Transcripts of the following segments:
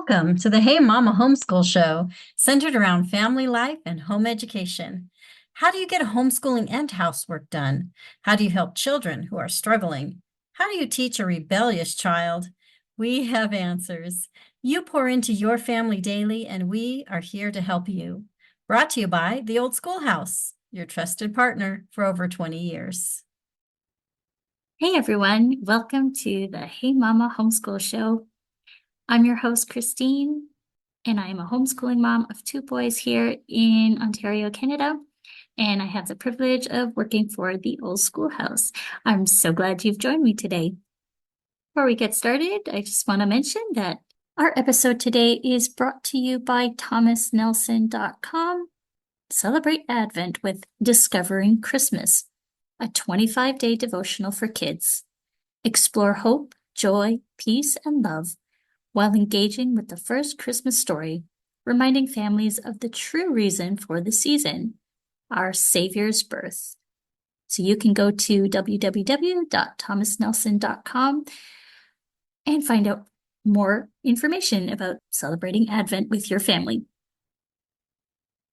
Welcome to the Hey Mama Homeschool Show, centered around family life and home education. How do you get homeschooling and housework done? How do you help children who are struggling? How do you teach a rebellious child? We have answers. You pour into your family daily, and we are here to help you. Brought to you by the Old Schoolhouse, your trusted partner for over 20 years. Hey everyone, welcome to the Hey Mama Homeschool Show. I'm your host, Christine, and I am a homeschooling mom of two boys here in Ontario, Canada. And I have the privilege of working for the Old Schoolhouse. I'm so glad you've joined me today. Before we get started, I just want to mention that our episode today is brought to you by thomasnelson.com. Celebrate Advent with Discovering Christmas, a 25-day devotional for kids. Explore hope, joy, peace, and love while engaging with the first Christmas story, reminding families of the true reason for the season, our Savior's birth. So you can go to www.thomasnelson.com and find out more information about celebrating Advent with your family.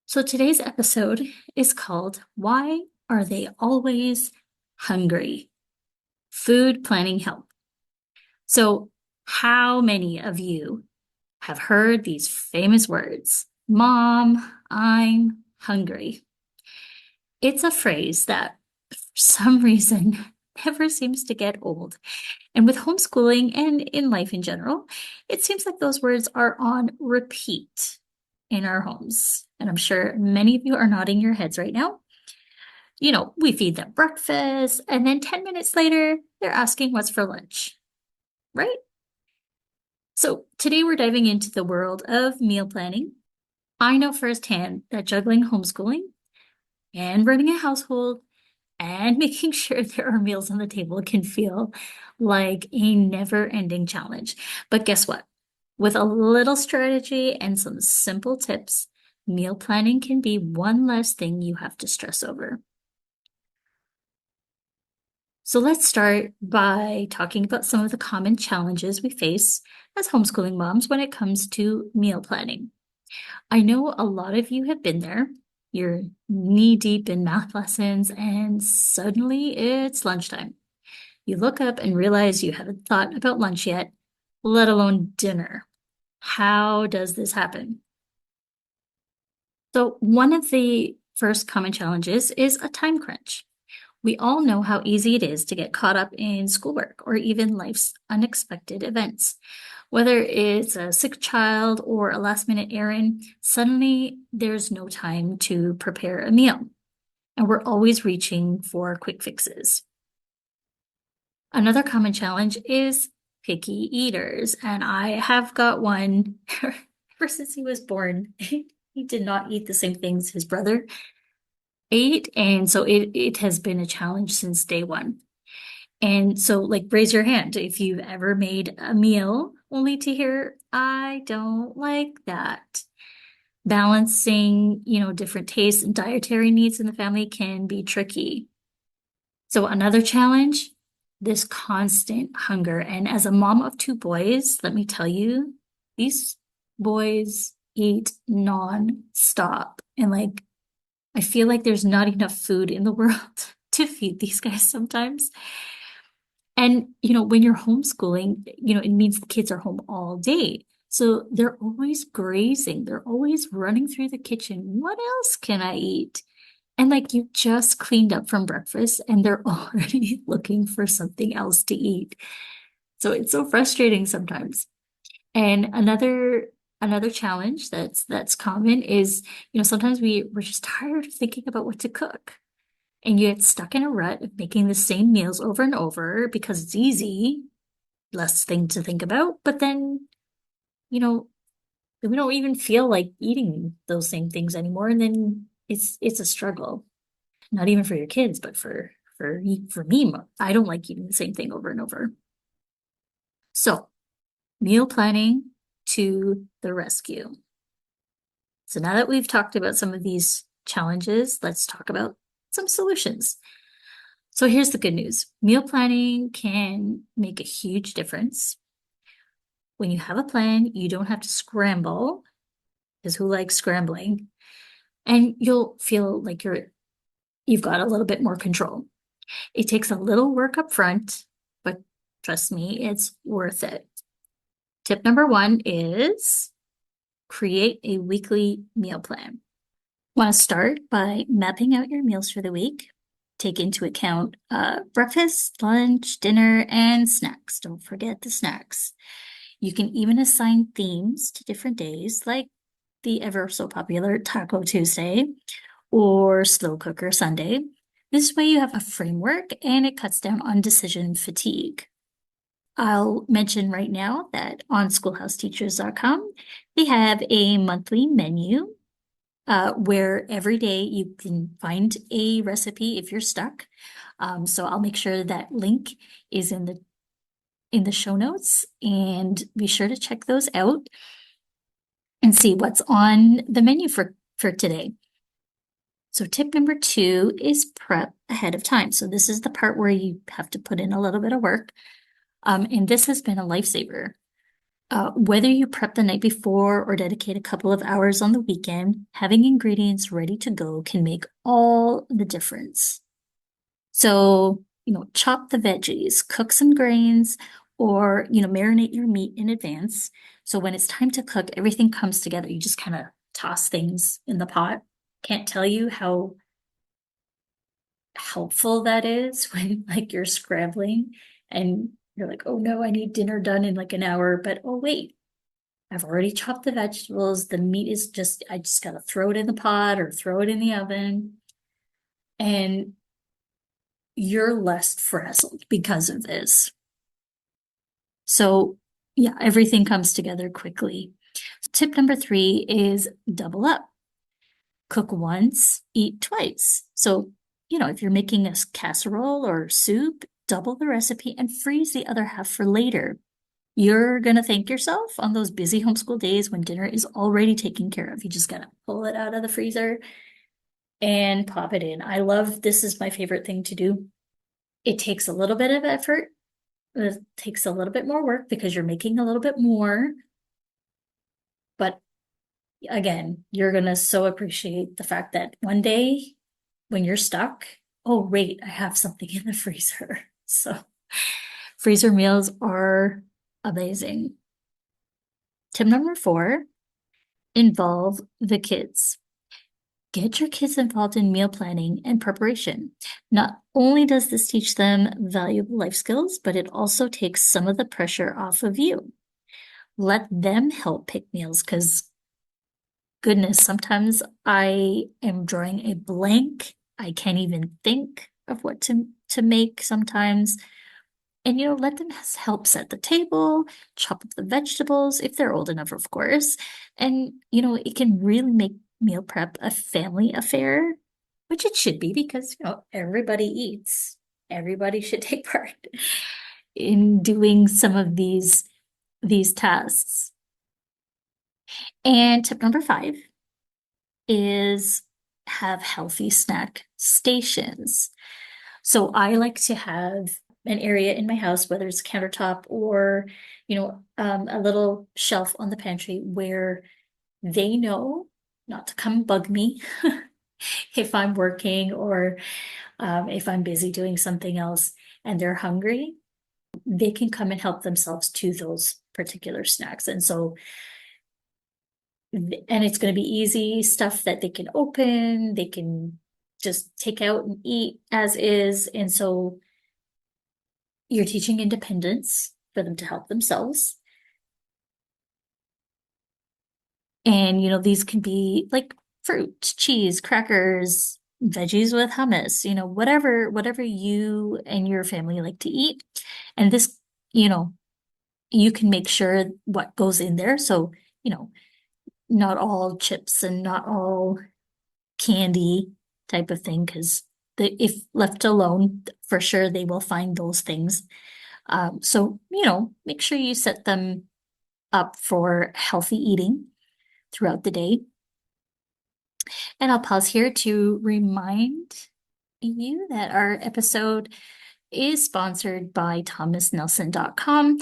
So today's episode is called Why Are They Always Hungry? Food Planning Help. So how many of you have heard these famous words? Mom, I'm hungry. It's a phrase that for some reason never seems to get old. And with homeschooling and in life in general, it seems like those words are on repeat in our homes. And I'm sure many of you are nodding your heads right now. You know, we feed them breakfast, and then 10 minutes later, they're asking what's for lunch, right? So today we're diving into the world of meal planning. I know firsthand that juggling homeschooling and running a household and making sure there are meals on the table can feel like a never-ending challenge. But guess what? With a little strategy and some simple tips, meal planning can be one less thing you have to stress over. So let's start by talking about some of the common challenges we face as homeschooling moms when it comes to meal planning. I know a lot of you have been there. You're knee deep in math lessons, and suddenly it's lunchtime. You look up and realize you haven't thought about lunch yet, let alone dinner. How does this happen? So, one of the first common challenges is a time crunch. We all know how easy it is to get caught up in schoolwork or even life's unexpected events. Whether it's a sick child or a last minute errand, suddenly there's no time to prepare a meal. And we're always reaching for quick fixes. Another common challenge is picky eaters. And I have got one ever since he was born. He did not eat the same things his brother ate. And so it has been a challenge since day one. And so, like, raise your hand if you've ever made a meal only to hear, I don't like that. Balancing, different tastes and dietary needs in the family can be tricky. So, another challenge, this constant hunger. And as a mom of two boys, let me tell you, these boys eat non-stop. And like, I feel like there's not enough food in the world to feed these guys sometimes. And, when you're homeschooling, it means the kids are home all day. So they're always grazing. They're always running through the kitchen. What else can I eat? And like you just cleaned up from breakfast and they're already looking for something else to eat. So it's so frustrating sometimes. And another challenge that's common is, sometimes we're just tired of thinking about what to cook. And you get stuck in a rut of making the same meals over and over because it's easy, less thing to think about. But then, we don't even feel like eating those same things anymore. And then it's a struggle, not even for your kids, but for me, I don't like eating the same thing over and over. So, meal planning to the rescue. So now that we've talked about some of these challenges, let's talk about some solutions. So here's the good news. Meal planning can make a huge difference. When you have a plan, you don't have to scramble, because who likes scrambling? And you'll feel like you've got a little bit more control. It takes a little work up front, but trust me, it's worth it. Tip number one is create a weekly meal plan. Want to start by mapping out your meals for the week. Take into account breakfast, lunch, dinner, and snacks. Don't forget the snacks. You can even assign themes to different days, like the ever so popular Taco Tuesday or Slow Cooker Sunday. This way you have a framework and it cuts down on decision fatigue. I'll mention right now that on schoolhouseteachers.com, they have a monthly menu where every day you can find a recipe if you're stuck. So I'll make sure that link is in the show notes, and be sure to check those out and see what's on the menu for today. So tip number 2 is prep ahead of time. So this is the part where you have to put in a little bit of work. And this has been a lifesaver. Whether you prep the night before or dedicate a couple of hours on the weekend, having ingredients ready to go can make all the difference. So, chop the veggies, cook some grains, or, marinate your meat in advance. So when it's time to cook, everything comes together. You just kind of toss things in the pot. Can't tell you how helpful that is when you're scrambling and you're like, oh no, I need dinner done in an hour, but oh wait, I've already chopped the vegetables. The meat is I just gotta throw it in the pot or throw it in the oven. And you're less frazzled because of this. So yeah, everything comes together quickly. Tip number 3 is double up. Cook once, eat twice. So, if you're making a casserole or soup, double the recipe and freeze the other half for later. You're going to thank yourself on those busy homeschool days when dinner is already taken care of. You just got to pull it out of the freezer and pop it in. This is my favorite thing to do. It takes a little bit of effort. It takes a little bit more work because you're making a little bit more. But again, you're going to so appreciate the fact that one day when you're stuck, oh, wait, I have something in the freezer. So freezer meals are amazing. Tip number 4, involve the kids. Get your kids involved in meal planning and preparation. Not only does this teach them valuable life skills, but it also takes some of the pressure off of you. Let them help pick meals, because goodness, sometimes I am drawing a blank. I can't even think of what to make sometimes. And, let them help set the table, chop up the vegetables, if they're old enough, of course. And, it can really make meal prep a family affair, which it should be, because, everybody eats. Everybody should take part in doing some of these tasks. And tip number 5 is have healthy snack stations. So I like to have an area in my house, whether it's a countertop or, a little shelf on the pantry, where they know not to come bug me if I'm working or if I'm busy doing something else and they're hungry. They can come and help themselves to those particular snacks. And it's going to be easy stuff that they can open, they can just take out and eat as is. And so you're teaching independence for them to help themselves. And, these can be like fruit, cheese, crackers, veggies with hummus, whatever you and your family like to eat. And this, you can make sure what goes in there. So, not all chips and not all candy type of thing, because if left alone, for sure they will find those things. So, make sure you set them up for healthy eating throughout the day. And I'll pause here to remind you that our episode is sponsored by thomasnelson.com.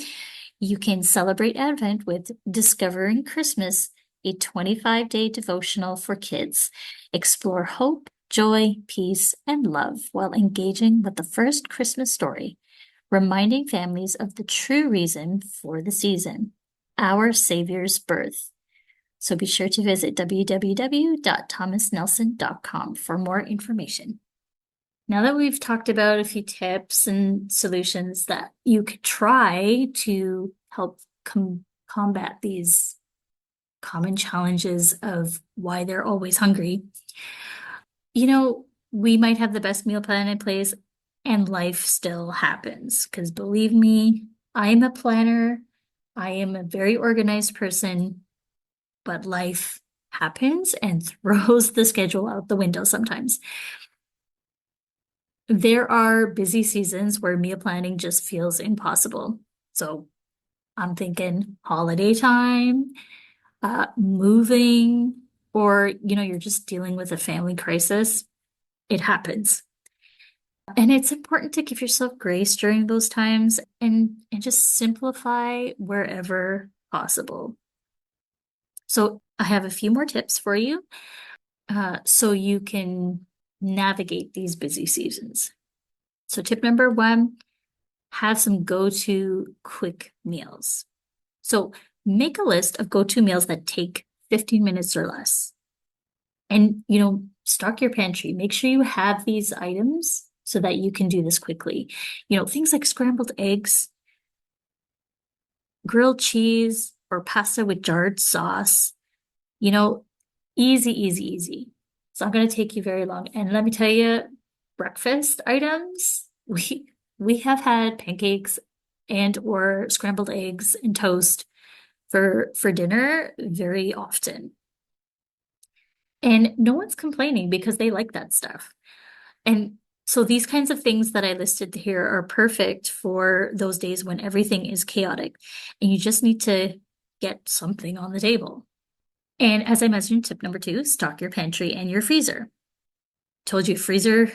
You can celebrate Advent with Discovering Christmas, a 25-day devotional for kids. Explore hope, joy, peace, and love while engaging with the first Christmas story, reminding families of the true reason for the season, our Savior's birth. So be sure to visit www.thomasnelson.com for more information. Now that we've talked about a few tips and solutions that you could try to help combat these common challenges of why they're always hungry, we might have the best meal plan in place and life still happens. Because believe me, I am a planner, I am a very organized person, but life happens and throws the schedule out the window sometimes. There are busy seasons where meal planning just feels impossible. So I'm thinking holiday time, moving, or you're just dealing with a family crisis. It happens. And it's important to give yourself grace during those times and just simplify wherever possible. So I have a few more tips for you so you can navigate these busy seasons. So tip number one, have some go-to quick meals. So make a list of go-to meals that take 15 minutes or less. And, stock your pantry. Make sure you have these items so that you can do this quickly. Things like scrambled eggs, grilled cheese, or pasta with jarred sauce. Easy, easy, easy. It's not going to take you very long. And let me tell you, breakfast items, we have had pancakes and or scrambled eggs and toast for dinner very often. And no one's complaining because they like that stuff. And so these kinds of things that I listed here are perfect for those days when everything is chaotic and you just need to get something on the table. And as I mentioned, tip number two, stock your pantry and your freezer. Told you freezer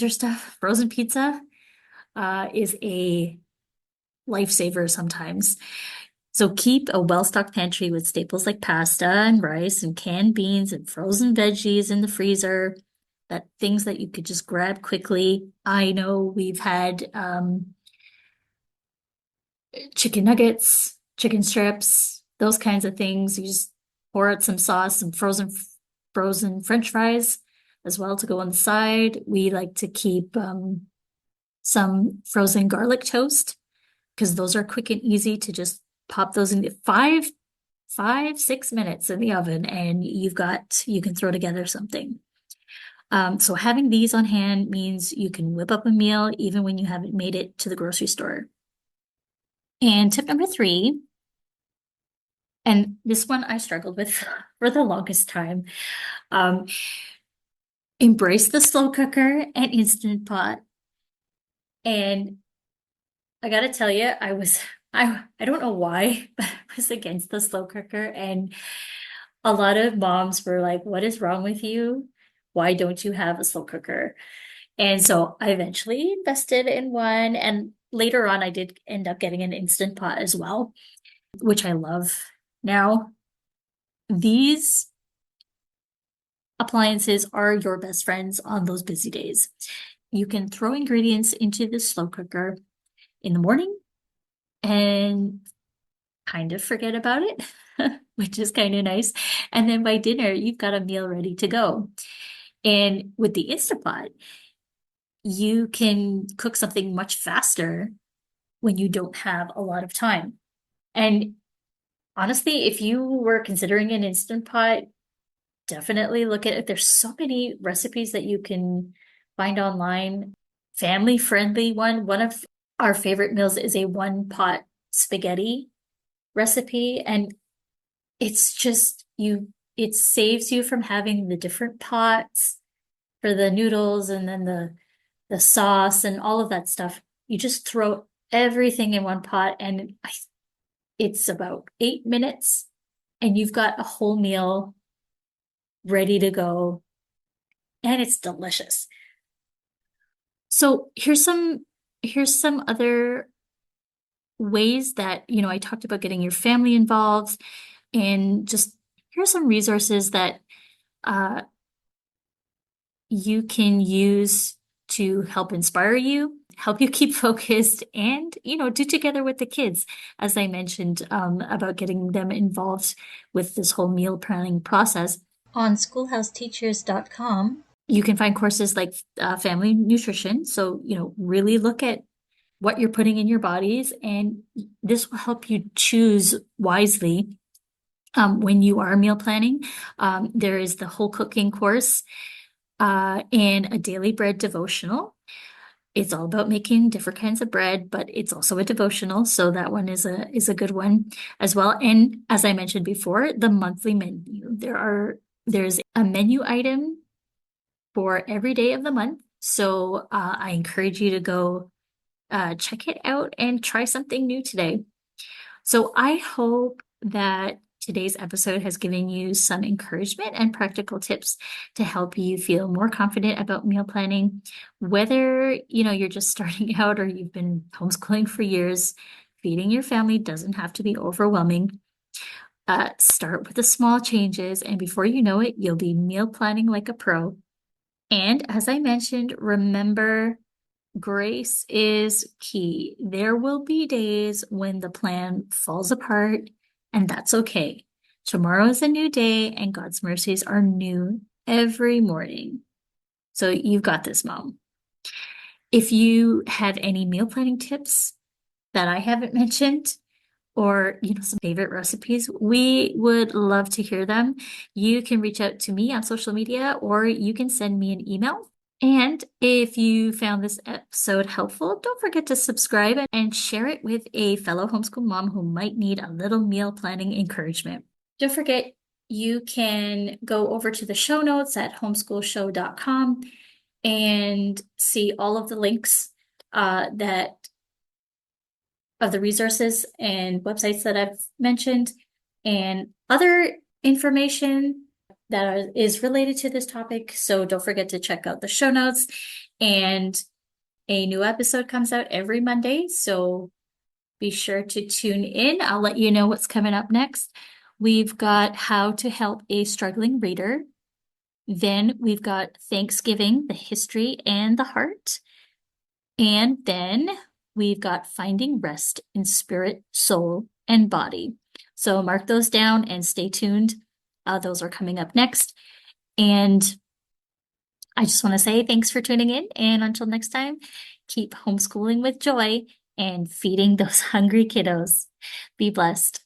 stuff, frozen pizza is a lifesaver sometimes. So keep a well-stocked pantry with staples like pasta and rice and canned beans and frozen veggies in the freezer. Things that you could just grab quickly. I know we've had chicken nuggets, chicken strips, those kinds of things. You just pour out some sauce and frozen French fries as well to go on the side. We like to keep some frozen garlic toast because those are quick and easy to just pop those in 6 minutes in the oven and you can throw together something. So having these on hand means you can whip up a meal even when you haven't made it to the grocery store. And tip number three, and this one I struggled with for the longest time, embrace the slow cooker and Instant Pot. And I gotta tell you, I don't know why, but I was against the slow cooker. And a lot of moms were like, what is wrong with you? Why don't you have a slow cooker? And so I eventually invested in one. And later on, I did end up getting an Instant Pot as well, which I love now. These appliances are your best friends on those busy days. You can throw ingredients into the slow cooker in the morning and kind of forget about it, which is kind of nice. And then by dinner, you've got a meal ready to go. And with the Instant Pot, you can cook something much faster when you don't have a lot of time. And honestly, if you were considering an Instant Pot, definitely look at it. There's so many recipes that you can find online. Family friendly one. One of our favorite meals is a one pot spaghetti recipe. And it's just it saves you from having the different pots for the noodles and then the sauce and all of that stuff. You just throw everything in one pot and it's about 8 minutes and you've got a whole meal ready to go and it's delicious. So here's some other ways that, I talked about getting your family involved, and just here's some resources that uh, you can use to help inspire you, help you keep focused, and, do together with the kids, as I mentioned, about getting them involved with this whole meal planning process. On schoolhouseteachers.com, you can find courses like family nutrition. So, really look at what you're putting in your bodies, and this will help you choose wisely when you are meal planning. There is the whole cooking course and a daily bread devotional. It's all about making different kinds of bread, but it's also a devotional, so that one is a good one as well. And as I mentioned before, the monthly menu. There's a menu item for every day of the month. So I encourage you to go check it out and try something new today. So I hope that today's episode has given you some encouragement and practical tips to help you feel more confident about meal planning. Whether, you're just starting out or you've been homeschooling for years, feeding your family doesn't have to be overwhelming. Start with the small changes, and before you know it, you'll be meal planning like a pro. And as I mentioned, remember, grace is key. There will be days when the plan falls apart, and that's okay. Tomorrow is a new day, and God's mercies are new every morning. So you've got this, Mom. If you have any meal planning tips that I haven't mentioned, or some favorite recipes, we would love to hear them. You can reach out to me on social media, or you can send me an email. And if you found this episode helpful, don't forget to subscribe and share it with a fellow homeschool mom who might need a little meal planning encouragement. Don't forget, you can go over to the show notes at homeschoolshow.com and see all of the links that of the resources and websites that I've mentioned, and other information that is related to this topic. So don't forget to check out the show notes. And a new episode comes out every Monday, so be sure to tune in. I'll let you know what's coming up next. We've got How to Help a Struggling Reader. Then we've got Thanksgiving, the History and the Heart. And then we've got Finding Rest in Spirit, Soul, and Body. So mark those down and stay tuned. Those are coming up next. And I just want to say thanks for tuning in. And until next time, keep homeschooling with joy and feeding those hungry kiddos. Be blessed.